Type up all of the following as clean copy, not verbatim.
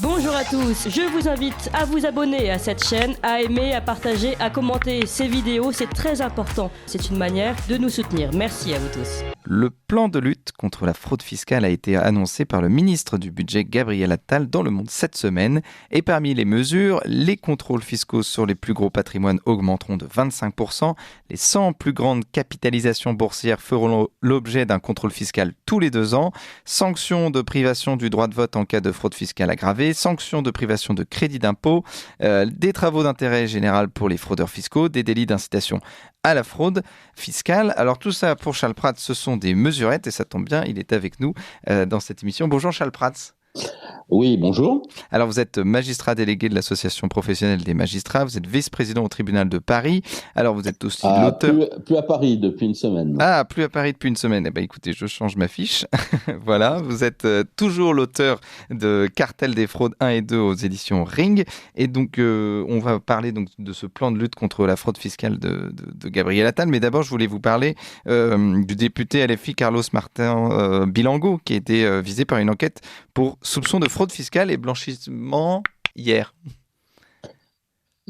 Bonjour à tous, je vous invite à vous abonner à cette chaîne, à aimer, à partager, à commenter ces vidéos, c'est très important. C'est une manière de nous soutenir. Merci à vous tous. Le plan de lutte contre la fraude fiscale a été annoncé par le ministre du Budget Gabriel Attal dans Le Monde cette semaine. Et parmi les mesures, les contrôles fiscaux sur les plus gros patrimoines augmenteront de 25%. Les 100 plus grandes capitalisations boursières feront l'objet d'un contrôle fiscal tous les 2 ans. Sanctions de privation du droit de vote en cas de fraude fiscale aggravée. Sanctions de privation de crédit d'impôt. Des travaux d'intérêt général pour les fraudeurs fiscaux. Des délits d'incitation à la fraude fiscale. Alors tout ça pour Charles Prats, ce sont des mesurettes et ça tombe bien, il est avec nous dans cette émission. Bonjour Charles Prats. Oui, bonjour. Alors vous êtes magistrat délégué de l'Association professionnelle des magistrats, vous êtes vice-président au tribunal de Paris. Alors vous êtes aussi l'auteur... Plus à Paris depuis une semaine. Ah, plus à Paris depuis une semaine. Eh bien écoutez, je change ma fiche. Voilà, vous êtes toujours l'auteur de Cartel des fraudes 1 et 2 aux éditions Ring. Et donc on va parler donc de ce plan de lutte contre la fraude fiscale de Gabriel Attal. Mais d'abord, je voulais vous parler du député LFI Carlos Martin Bilango, qui a été visé par une enquête pour soupçon de fraude fiscale et blanchiment hier.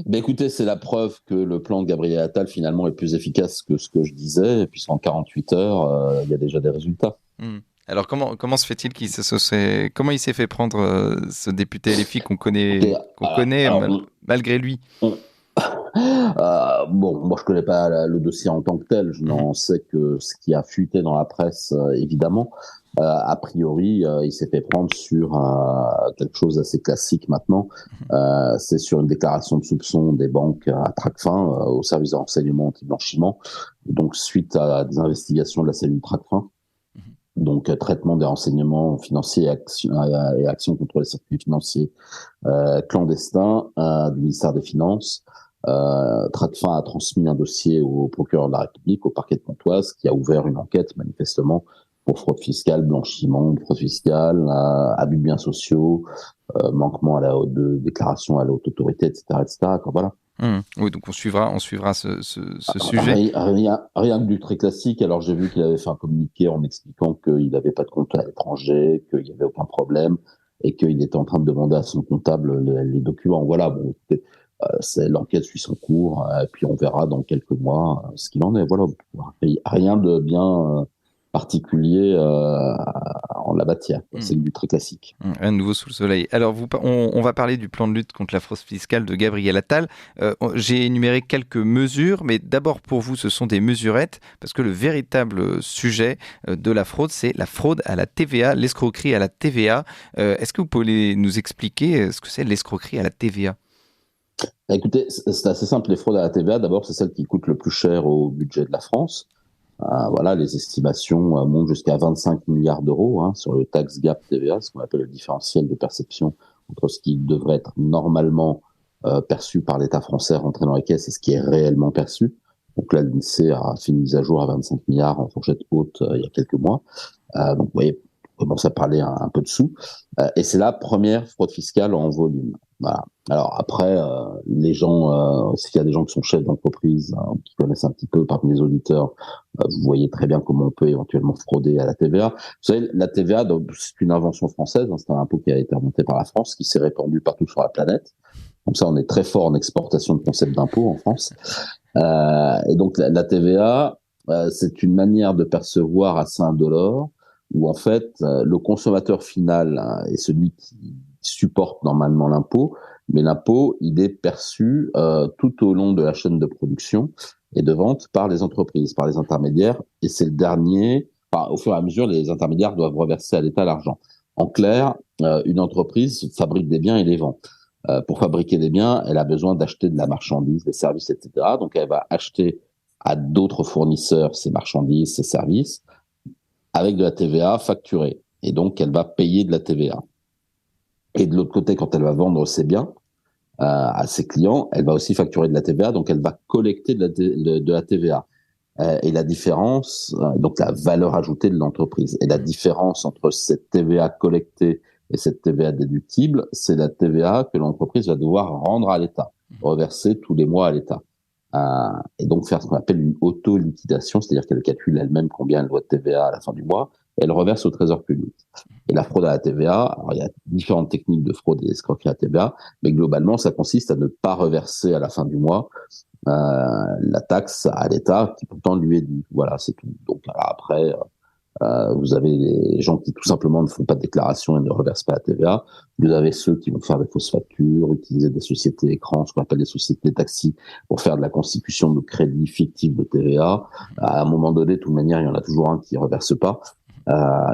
Ben écoutez, c'est la preuve que le plan de Gabriel Attal finalement est plus efficace que ce que je disais, puisqu'en 48 heures, il y a déjà des résultats. Alors comment se fait-il comment il s'est fait prendre ce député LFI qu'on connaît, malgré lui? Bon, moi je connais pas le dossier en tant que tel, je n'en sais que ce qui a fuité dans la presse, évidemment. A priori, il s'est fait prendre sur quelque chose d'assez classique maintenant. C'est sur une déclaration de soupçon des banques à Tracfin, au service de renseignement anti-blanchiment. Donc, suite à des investigations de la cellule Tracfin, donc traitement des renseignements financiers et actions contre les circuits financiers clandestins du ministère des Finances. Tracfin a transmis un dossier au procureur de la République, au parquet de Pontoise, qui a ouvert une enquête manifestement pour fraude fiscale, blanchiment de fraude fiscale, abus de biens sociaux, manquement à la haute déclaration à la haute autorité, etc., etc. Voilà. Oui, donc on suivra ce sujet. Rien que du très classique. Alors j'ai vu qu'il avait fait un communiqué en expliquant qu'il n'avait pas de compte à l'étranger, qu'il n'y avait aucun problème et qu'il était en train de demander à son comptable les documents. Voilà. Bon, l'enquête suit son cours, puis on verra dans quelques mois ce qu'il en est. Voilà. Rien de bien particulier en la matière. C'est du très classique. Rien de nouveau sous le soleil. Alors, on va parler du plan de lutte contre la fraude fiscale de Gabriel Attal. J'ai énuméré quelques mesures, mais d'abord pour vous, ce sont des mesurettes, parce que le véritable sujet de la fraude, c'est la fraude à la TVA, l'escroquerie à la TVA. Est-ce que vous pouvez nous expliquer ce que c'est l'escroquerie à la TVA ? Écoutez, c'est assez simple. Les fraudes à la TVA, d'abord, c'est celle qui coûte le plus cher au budget de la France. Voilà, les estimations montent jusqu'à 25 milliards d'euros sur le tax gap TVA, ce qu'on appelle le différentiel de perception entre ce qui devrait être normalement perçu par l'État français rentré dans les caisses et ce qui est réellement perçu. Donc là, l'INSEE a fait une mise à jour à 25 milliards en fourchette haute il y a quelques mois. Donc vous voyez, on commence à parler un peu de sous. Et c'est la première fraude fiscale en volume. Voilà. Alors après, les gens, s'il y a des gens qui sont chefs d'entreprise, qui connaissent un petit peu parmi les auditeurs, vous voyez très bien comment on peut éventuellement frauder à la TVA. Vous savez, la TVA, c'est une invention française, c'est un impôt qui a été remonté par la France, qui s'est répandu partout sur la planète. Comme ça, on est très fort en exportation de concepts d'impôts en France. Et donc la TVA, c'est une manière de percevoir assez indolore, où en fait, le consommateur final est celui qui supporte normalement l'impôt, mais l'impôt, il est perçu tout au long de la chaîne de production et de vente par les entreprises, par les intermédiaires, et c'est le dernier, au fur et à mesure, les intermédiaires doivent reverser à l'État l'argent. En clair, une entreprise fabrique des biens et les vend. Pour fabriquer des biens, elle a besoin d'acheter de la marchandise, des services, etc. Donc elle va acheter à d'autres fournisseurs ces marchandises, ces services, avec de la TVA facturée. Et donc, elle va payer de la TVA. Et de l'autre côté, quand elle va vendre ses biens à ses clients, elle va aussi facturer de la TVA, donc elle va collecter de la TVA. Et la différence, donc la valeur ajoutée de l'entreprise. Et la différence entre cette TVA collectée et cette TVA déductible, c'est la TVA que l'entreprise va devoir rendre à l'État, reverser tous les mois à l'État. Et donc faire ce qu'on appelle une auto-liquidation, c'est-à-dire qu'elle calcule elle-même combien elle doit de TVA à la fin du mois, et le reverse au trésor public. Et la fraude à la TVA, alors il y a différentes techniques de fraude et d'escroquerie à la TVA, mais globalement, ça consiste à ne pas reverser à la fin du mois la taxe à l'État qui pourtant lui est due. Voilà, c'est tout. Donc après, vous avez les gens qui tout simplement ne font pas de déclaration et ne reversent pas la TVA. Vous avez ceux qui vont faire des fausses factures, utiliser des sociétés écrans, ce qu'on appelle des sociétés taxis, pour faire de la constitution de crédits fictifs de TVA. À un moment donné, de toute manière, il y en a toujours un qui ne reverse pas.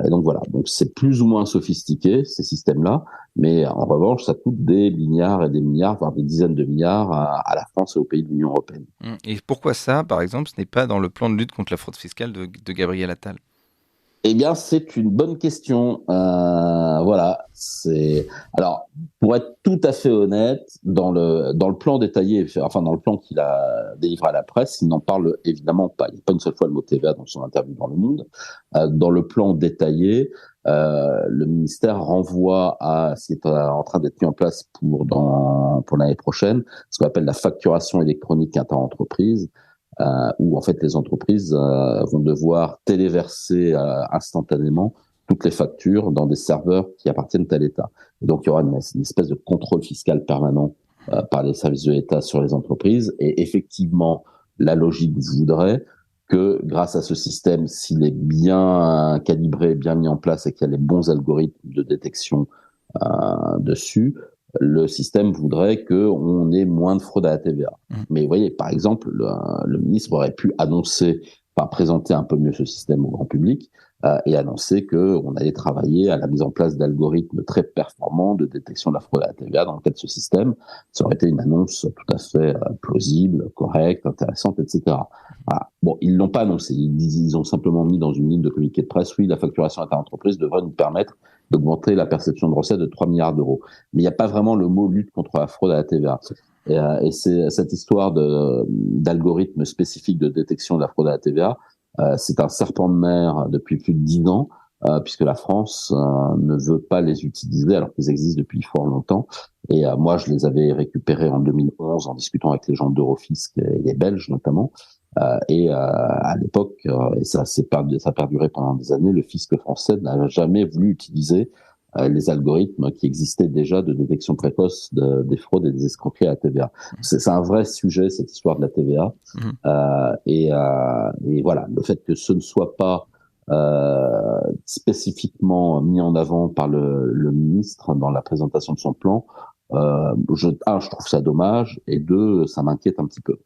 Et donc voilà, donc c'est plus ou moins sophistiqué ces systèmes-là, mais en revanche, ça coûte des milliards et des milliards, voire des dizaines de milliards à la France et aux pays de l'Union européenne. Et pourquoi ça, par exemple, ce n'est pas dans le plan de lutte contre la fraude fiscale de Gabriel Attal? Eh bien, c'est une bonne question. Voilà, c'est alors pour être tout à fait honnête, dans le plan détaillé, enfin dans le plan qu'il a délivré à la presse, il n'en parle évidemment pas. Il n'y a pas une seule fois le mot TVA dans son interview dans Le Monde. Dans le plan détaillé, le ministère renvoie à ce qui est en train d'être mis en place pour l'année prochaine, ce qu'on appelle la facturation électronique inter-entreprise. Où en fait les entreprises vont devoir téléverser instantanément toutes les factures dans des serveurs qui appartiennent à l'État. Et donc il y aura une espèce de contrôle fiscal permanent par les services de l'État sur les entreprises. Et effectivement, la logique voudrait que grâce à ce système, s'il est bien calibré, bien mis en place et qu'il y a les bons algorithmes de détection dessus, le système voudrait qu'on ait moins de fraude à la TVA. Mais vous voyez, par exemple, le ministre aurait pu annoncer, enfin présenter un peu mieux ce système au grand public et annoncer qu'on allait travailler à la mise en place d'algorithmes très performants de détection de la fraude à la TVA dans le cadre de ce système. Ça aurait été une annonce tout à fait plausible, correcte, intéressante, etc. Voilà. Bon, ils l'ont pas annoncé. Ils ont simplement mis dans une ligne de communiqué de presse, oui, la facturation inter-entreprise devrait nous permettre d'augmenter la perception de recettes de 3 milliards d'euros. Mais il n'y a pas vraiment le mot lutte contre la fraude à la TVA. Et c'est cette histoire d'algorithme spécifique de détection de la fraude à la TVA, c'est un serpent de mer depuis plus de 10 ans, puisque la France ne veut pas les utiliser alors qu'ils existent depuis fort longtemps. Et moi, je les avais récupérés en 2011 en discutant avec les gens d'Eurofisc et les Belges notamment. Et à l'époque, et ça a perduré pendant des années, le fisc français n'a jamais voulu utiliser les algorithmes qui existaient déjà de détection précoce des fraudes et des escroqueries à la TVA. C'est un vrai sujet, cette histoire de la TVA. Et voilà, le fait que ce ne soit pas spécifiquement mis en avant par le ministre dans la présentation de son plan, je trouve ça dommage, et deux, ça m'inquiète un petit peu.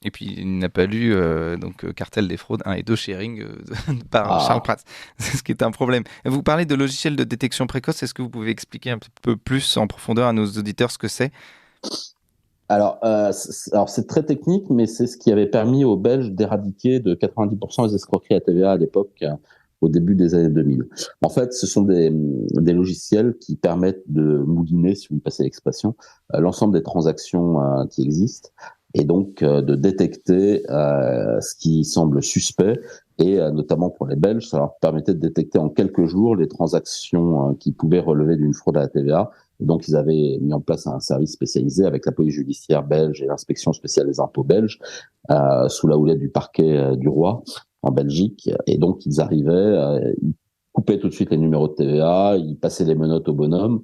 Et puis il n'a pas lu Cartel des fraudes 1 et 2 sharing par Charles Prats, c'est ce qui est un problème. Vous parlez de logiciel de détection précoce, est-ce que vous pouvez expliquer un peu plus en profondeur à nos auditeurs ce que c'est? Alors c'est très technique, mais c'est ce qui avait permis aux Belges d'éradiquer de 90% les escroqueries à TVA à l'époque, au début des années 2000. En fait, ce sont des logiciels qui permettent de mouliner, si vous me passez l'expression, l'ensemble des transactions qui existent, et donc de détecter ce qui semble suspect, et notamment pour les Belges, ça leur permettait de détecter en quelques jours les transactions qui pouvaient relever d'une fraude à la TVA. Et donc, ils avaient mis en place un service spécialisé avec la police judiciaire belge et l'inspection spéciale des impôts belges, sous la houlette du parquet du Roi en Belgique. Et donc, ils arrivaient, ils coupaient tout de suite les numéros de TVA, ils passaient les menottes au bonhomme.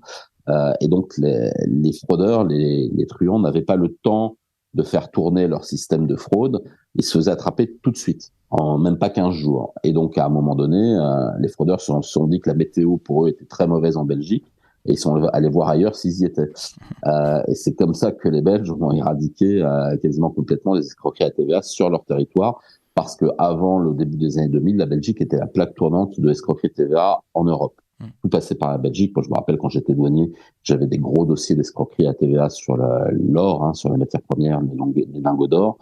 Et donc, les fraudeurs, les truands n'avaient pas le temps de faire tourner leur système de fraude. Ils se faisaient attraper tout de suite, en même pas 15 jours. Et donc, à un moment donné, les fraudeurs se sont dit que la météo pour eux était très mauvaise en Belgique, et ils sont allés voir ailleurs s'ils y étaient. Et c'est comme ça que les Belges ont éradiqué quasiment complètement les escroqueries à TVA sur leur territoire, parce que avant le début des années 2000, la Belgique était la plaque tournante de l'escroquerie TVA en Europe. Tout passait par la Belgique. Moi, je me rappelle quand j'étais douanier, j'avais des gros dossiers d'escroquerie à TVA sur l'or, sur les matières premières, les lingots d'or,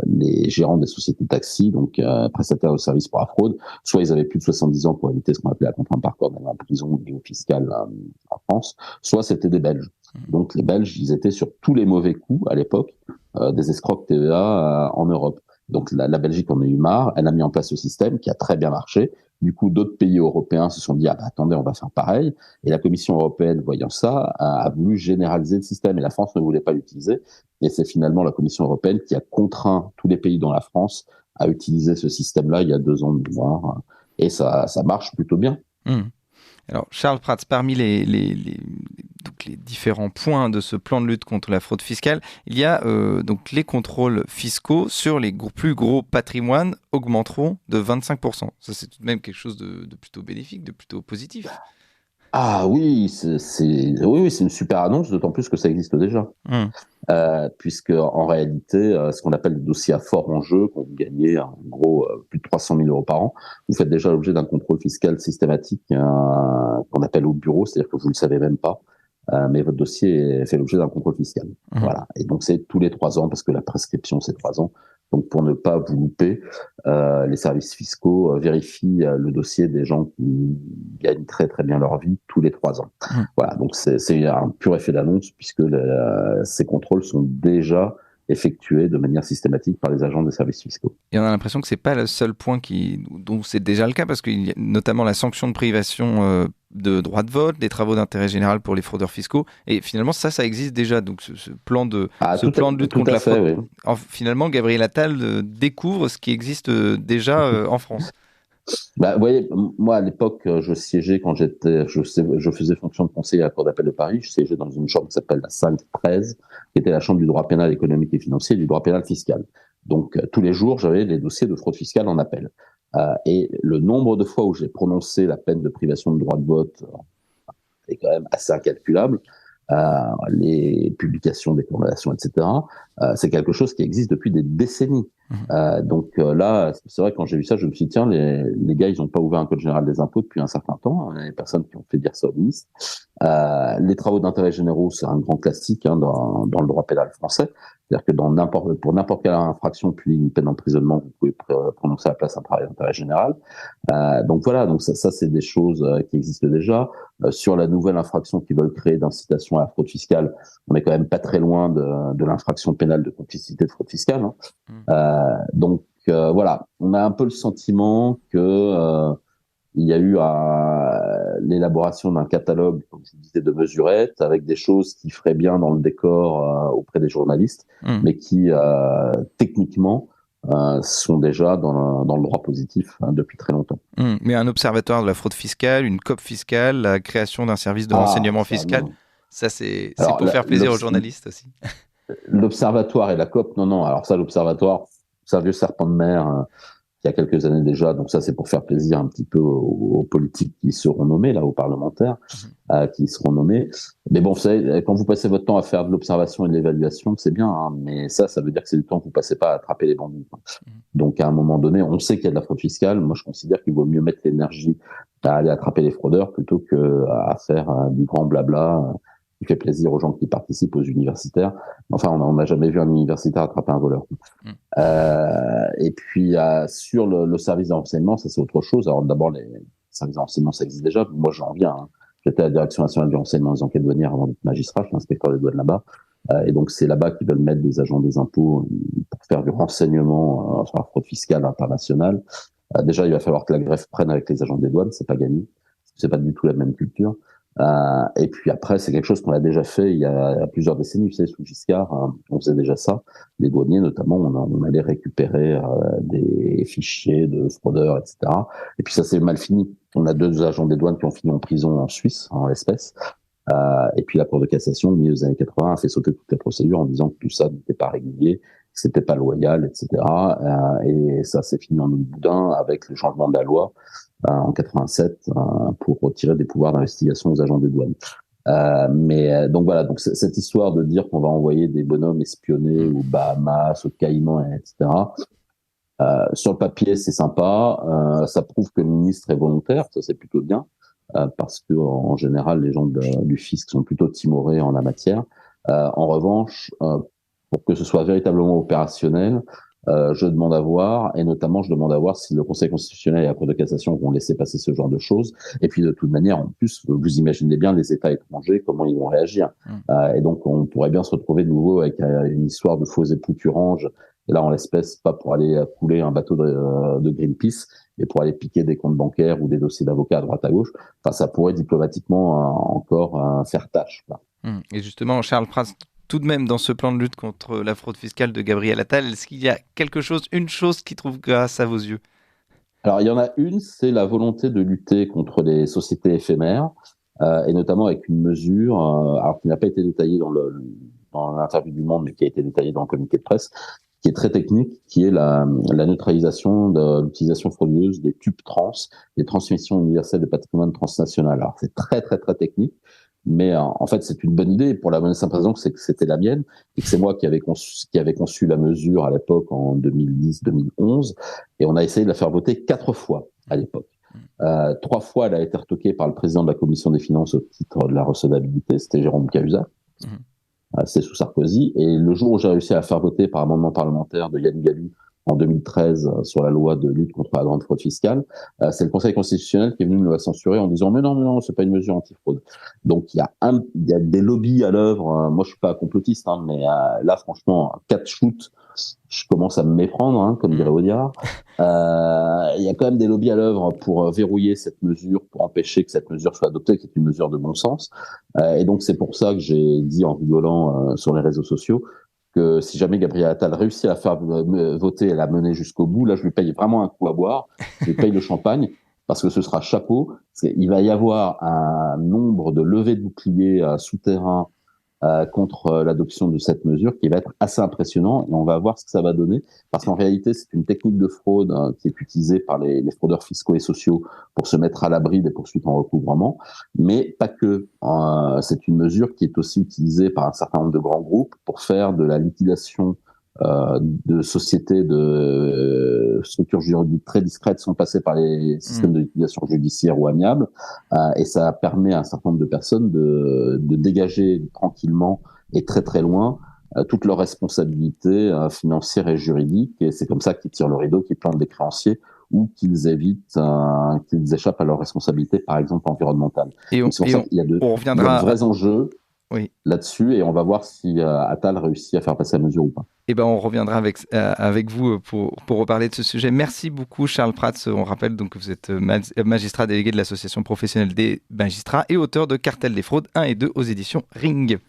les gérants des sociétés de taxi, donc prestataires de services pour la fraude. Soit ils avaient plus de 70 ans pour éviter ce qu'on appelait la contrainte par corps d'aller en prison ou niveau fiscal en France, soit c'était des Belges. Donc les Belges, ils étaient sur tous les mauvais coups à l'époque des escrocs TVA en Europe. Donc la Belgique en a eu marre, elle a mis en place ce système qui a très bien marché. Du coup, d'autres pays européens se sont dit attendez, on va faire pareil. Et la Commission européenne, voyant ça, a voulu généraliser le système. Et la France ne voulait pas l'utiliser. Et c'est finalement la Commission européenne qui a contraint tous les pays dont la France à utiliser ce système-là il y a 2 ans de mémoire. Et ça marche plutôt bien. Alors, Charles Prats, parmi donc les différents points de ce plan de lutte contre la fraude fiscale, il y a donc les contrôles fiscaux sur les plus gros patrimoines augmenteront de 25%. Ça, c'est tout de même quelque chose de plutôt bénéfique, de plutôt positif. Ah oui, oui, c'est une super annonce, d'autant plus que ça existe déjà. Puisque en réalité, ce qu'on appelle des dossiers à fort enjeu, quand vous gagnez en gros plus de 300 000 euros par an, vous faites déjà l'objet d'un contrôle fiscal systématique qu'on appelle au bureau, c'est-à-dire que vous ne le savez même pas, mais votre dossier fait l'objet d'un contrôle fiscal. Voilà. Et donc c'est tous les 3 ans, parce que la prescription c'est 3 ans. Donc pour ne pas vous louper, les services fiscaux vérifient le dossier des gens qui gagnent très très bien leur vie tous les 3 ans. Voilà, donc c'est un pur effet d'annonce puisque ces contrôles sont déjà effectués de manière systématique par les agents des services fiscaux. Et on a l'impression que c'est pas le seul point dont c'est déjà le cas, parce qu'il y a notamment la sanction de privation de droit de vote, les travaux d'intérêt général pour les fraudeurs fiscaux, et finalement ça existe déjà. Donc ce plan de lutte contre la fraude, oui. Finalement Gabriel Attal découvre ce qui existe déjà en France. Vous voyez, moi à l'époque, je siégeais quand je faisais fonction de conseiller à la Cour d'appel de Paris. Je siégeais dans une chambre qui s'appelle la 513, qui était la chambre du droit pénal économique et financier, et du droit pénal fiscal. Donc tous les jours, j'avais les dossiers de fraude fiscale en appel. Et le nombre de fois où j'ai prononcé la peine de privation de droit de vote est quand même assez incalculable. Les publications, des condamnations, etc. C'est quelque chose qui existe depuis des décennies. Donc là, c'est vrai, quand j'ai vu ça, je me suis dit, tiens, les gars, ils n'ont pas ouvert un code général des impôts depuis un certain temps. Il y a des personnes qui ont fait dire ça au ministre. Les travaux d'intérêt généraux, c'est un grand classique dans le droit pénal français. C'est-à-dire que pour n'importe quelle infraction puis une peine d'emprisonnement, vous pouvez prononcer à la place un travail d'intérêt général. Donc voilà, donc ça c'est des choses qui existent déjà. Sur la nouvelle infraction qu'ils veulent créer d'incitation à la fraude fiscale, on est quand même pas très loin de l'infraction pénale de complicité de fraude fiscale. Donc voilà, on a un peu le sentiment que il y a eu l'élaboration d'un catalogue, comme je vous disais, de mesurettes, avec des choses qui feraient bien dans le décor auprès des journalistes, mais qui techniquement sont déjà dans le droit positif depuis très longtemps. Mais un observatoire de la fraude fiscale, une COP fiscale, la création d'un service de renseignement fiscal, ça c'est pour faire plaisir aux journalistes aussi. L'observatoire et la COP, non. Alors ça, l'observatoire, c'est un vieux serpent de mer il y a quelques années déjà. Donc ça, c'est pour faire plaisir un petit peu aux politiques qui seront nommés, là, aux parlementaires qui seront nommés. Mais bon, vous savez, quand vous passez votre temps à faire de l'observation et de l'évaluation, c'est bien, hein, mais ça veut dire que c'est du temps que vous passez pas à attraper les bandits. Donc à un moment donné, on sait qu'il y a de la fraude fiscale. Moi, je considère qu'il vaut mieux mettre l'énergie à aller attraper les fraudeurs plutôt que à faire du grand blabla qui fait plaisir aux gens qui participent, aux universitaires. Enfin, on n'a jamais vu un universitaire attraper un voleur. Et puis, sur le service de renseignement, ça c'est autre chose. Alors d'abord, les services de renseignement, ça existe déjà. Moi, j'en viens. J'étais à la Direction nationale du renseignement et des enquêtes douanières avant d'être magistrat. Je suis inspecteur des douanes là-bas. Et donc, c'est là-bas qu'ils veulent mettre des agents des impôts pour faire du renseignement sur la fraude fiscale internationale. Déjà, il va falloir que la greffe prenne avec les agents des douanes. C'est pas gagné. C'est pas du tout la même culture. Et puis après, c'est quelque chose qu'on a déjà fait il y a plusieurs décennies. Vous savez, sous Giscard, on faisait déjà ça. Les douaniers, notamment, on allait récupérer des fichiers de fraudeurs, etc. Et puis ça s'est mal fini. On a 2 agents des douanes qui ont fini en prison en Suisse, en l'espèce. Et puis la Cour de cassation, au milieu des années 80, a fait sauter toutes les procédures en disant que tout ça n'était pas régulier, que c'était pas loyal, etc. Et ça s'est fini en une boudin avec le changement de la loi en 87 pour retirer des pouvoirs d'investigation aux agents des douanes. Mais donc voilà, donc cette histoire de dire qu'on va envoyer des bonhommes espionner aux Bahamas, aux Caïmans, etc. Sur le papier, c'est sympa. Ça prouve que le ministre est volontaire, ça c'est plutôt bien, parce que en général, les gens du fisc sont plutôt timorés en la matière. En revanche, pour que ce soit véritablement opérationnel, je demande à voir, et notamment je demande à voir si le Conseil constitutionnel et la Cour de cassation vont laisser passer ce genre de choses. Et puis de toute manière, en plus, vous imaginez bien les États étrangers, comment ils vont réagir. Et donc on pourrait bien se retrouver de nouveau avec une histoire de faux époux Turange, et là en l'espèce, pas pour aller couler un bateau de Greenpeace, mais pour aller piquer des comptes bancaires ou des dossiers d'avocats à droite à gauche. Enfin, ça pourrait diplomatiquement encore faire tâche. Et justement, Charles Prats, tout de même, dans ce plan de lutte contre la fraude fiscale de Gabriel Attal, est-ce qu'il y a une chose qui trouve grâce à vos yeux? Alors, il y en a une, c'est la volonté de lutter contre les sociétés éphémères, et notamment avec une mesure, alors qui n'a pas été détaillée dans l'interview du Monde, mais qui a été détaillée dans le communiqué de presse, qui est très technique, qui est la neutralisation de l'utilisation frauduleuse des tubes trans, des transmissions universelles de patrimoine transnational. Alors, c'est très, très, très technique, mais en fait, c'est une bonne idée pour la bonne et simple raison que c'était la mienne et que c'est moi qui avait conçu la mesure à l'époque en 2010-2011, et on a essayé de la faire voter 4 fois à l'époque. 3 fois, elle a été retoquée par le président de la commission des finances au titre de la recevabilité, c'était Jérôme Cahuzac. C'est sous Sarkozy. Et le jour où j'ai réussi à faire voter par amendement parlementaire de Yann Galu en 2013 sur la loi de lutte contre la grande fraude fiscale, c'est le Conseil constitutionnel qui est venu me la censurer en disant mais non, c'est pas une mesure anti-fraude. Donc il y a des lobbies à l'œuvre. Moi je suis pas complotiste, mais là franchement 4 shoots, je commence à me méprendre, comme dirait Audiard. Il y a quand même des lobbies à l'œuvre pour verrouiller cette mesure, pour empêcher que cette mesure soit adoptée, qui est une mesure de bon sens. Et donc c'est pour ça que j'ai dit en rigolant sur les réseaux sociaux que si jamais Gabriel Attal réussit à faire voter et la mener jusqu'au bout, là je lui paye vraiment un coup à boire, je lui paye le champagne, parce que ce sera chapeau. Il va y avoir un nombre de levées de boucliers souterrains contre l'adoption de cette mesure qui va être assez impressionnant, et on va voir ce que ça va donner, parce qu'en réalité c'est une technique de fraude qui est utilisée par les fraudeurs fiscaux et sociaux pour se mettre à l'abri des poursuites en recouvrement, mais pas que. C'est une mesure qui est aussi utilisée par un certain nombre de grands groupes pour faire de la liquidation de sociétés, de structures juridiques très discrètes sans passer par les systèmes de liquidation judiciaire ou amiable, et ça permet à un certain nombre de personnes de dégager tranquillement et très très loin toutes leurs responsabilités financières et juridiques, et c'est comme ça qu'ils tirent le rideau, qu'ils plantent des créanciers ou qu'ils évitent, qu'ils échappent à leurs responsabilités, par exemple environnementales. Et c'est pour ça qu'il y a de vrais enjeux là-dessus, et on va voir si Attal réussit à faire passer la mesure ou pas. Et on reviendra avec vous pour reparler de ce sujet. Merci beaucoup Charles Prats. On rappelle donc que vous êtes magistrat délégué de l'Association professionnelle des magistrats et auteur de Cartel des fraudes 1 et 2 aux éditions Ring.